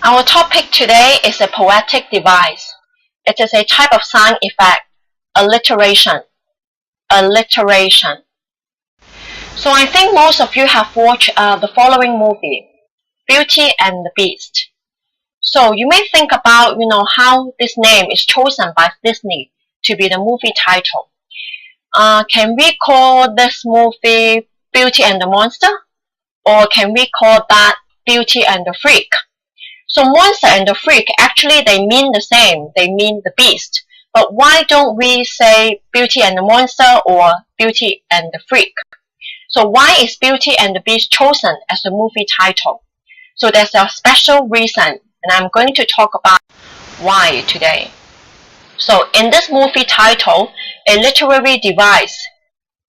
Our topic today is a poetic device. It is a type of sound effect, alliteration. Alliteration. So I think most of you have watched the following movie, Beauty and the Beast. So you may think about, how this name is chosen by Disney to be the movie title. Can we call this movie Beauty and the Monster? Or can we call that Beauty and the Freak? So monster and the freak, actually they mean the same, they mean the beast. But why don't we say Beauty and the Monster or Beauty and the Freak? So why is Beauty and the Beast chosen as the movie title? So there's a special reason, and I'm going to talk about why today. So in this movie title, a literary device,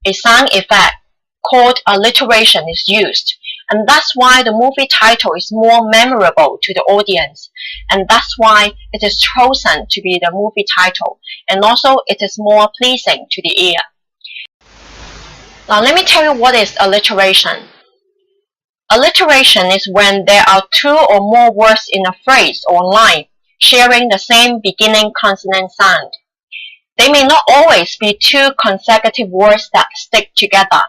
a sound effect called alliteration is used. And that's why the movie title is more memorable to the audience. And that's why it is chosen to be the movie title. And also it is more pleasing to the ear. Now let me tell you what is alliteration. Alliteration is when there are two or more words in a phrase or line sharing the same beginning consonant sound. They may not always be two consecutive words that stick together.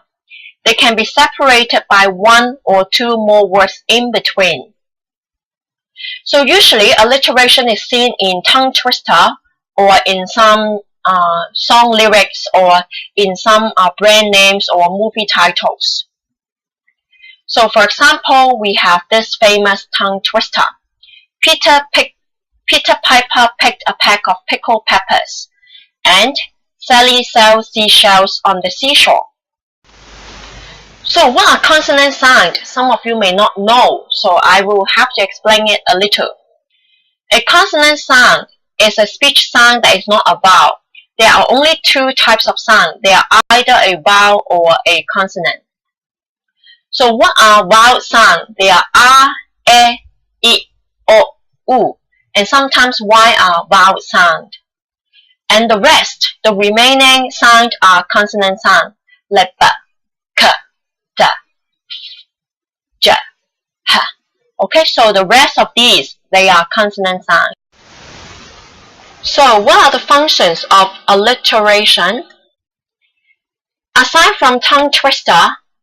They can be separated by one or two more words in between. So usually alliteration is seen in tongue twister or in some song lyrics or in some brand names or movie titles. So for example, we have this famous tongue twister. Peter Piper picked a peck of pickled peppers, and Sally sells seashells on the seashore. So what are consonant sounds? Some of you may not know, so I will have to explain it a little. A consonant sound is a speech sound that is not a vowel. There are only two types of sound. They are either a vowel or a consonant. So what are vowel sounds? They are a, e, I, o, u, and sometimes y are vowel sound. And the rest, the remaining sounds are consonant sound, like b, k, d, j, h. Okay, so the rest of these, they are consonant sounds. So what are the functions of alliteration? Aside from tongue twister,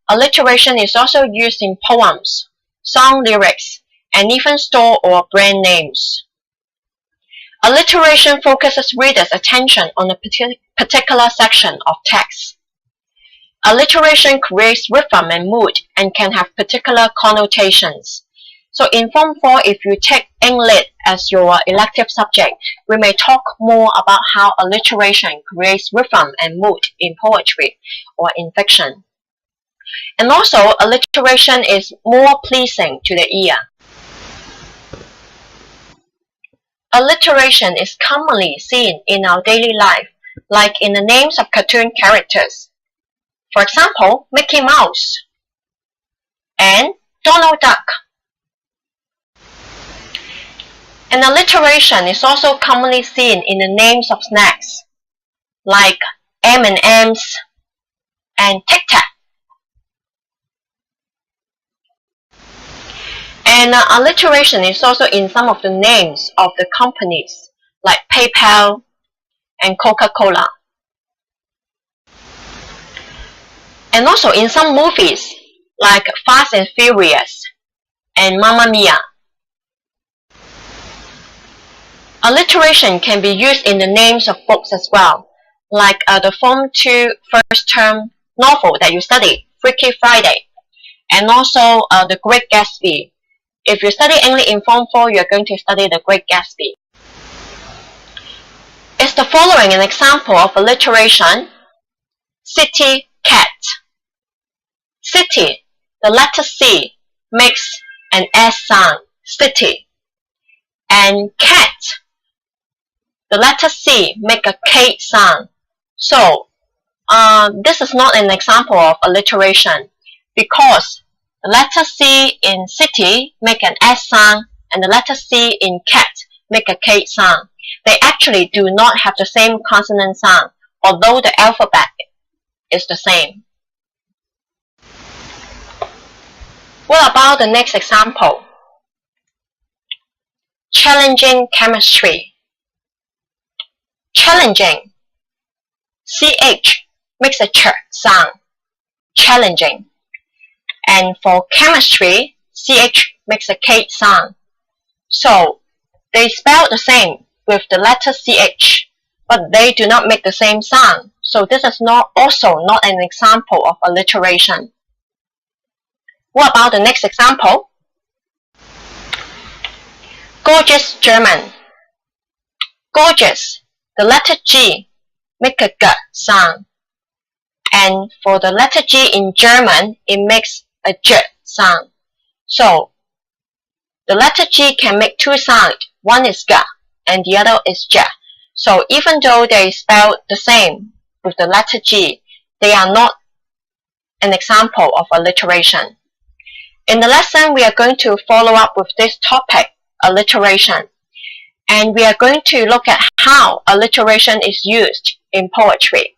alliteration is also used in poems, song lyrics, and even store or brand names. Alliteration focuses readers' attention on a particular section of text. Alliteration creates rhythm and mood and can have particular connotations. So in Form 4, if you take English as your elective subject, we may talk more about how alliteration creates rhythm and mood in poetry or in fiction. And also, alliteration is more pleasing to the ear. Alliteration is commonly seen in our daily life, like in the names of cartoon characters. For example, Mickey Mouse and Donald Duck. And alliteration is also commonly seen in the names of snacks, like M&M's and Tic Tac. And alliteration is also in some of the names of the companies, like PayPal and Coca-Cola. And also in some movies, like Fast and Furious and Mamma Mia. Alliteration can be used in the names of books as well, like the Form 2 first term novel that you studied, Freaky Friday, and also The Great Gatsby. If you study English in Form 4, you're going to study The Great Gatsby. Is the following an example of alliteration? City, cat. City, the letter C makes an S sound, city. And cat, the letter C make a K sound. So this is not an example of alliteration because the letter C in city make an S sound and the letter C in cat make a K sound. They actually do not have the same consonant sound, although the alphabet is the same. What about the next example? challenging chemistry. Challenging. CH makes a ch sound. Challenging. And for chemistry, CH makes a K sound. So they spell the same with the letter CH, but they do not make the same sound. So this is also not an example of alliteration. What about the next example? Gorgeous German. Gorgeous. The letter G make a G sound. And for the letter G in German, it makes a J sound. So the letter G can make two sounds. One is G and the other is J. So even though they spell the same with the letter G, they are not an example of alliteration. In the lesson, we are going to follow up with this topic, alliteration. And we are going to look at how alliteration is used in poetry.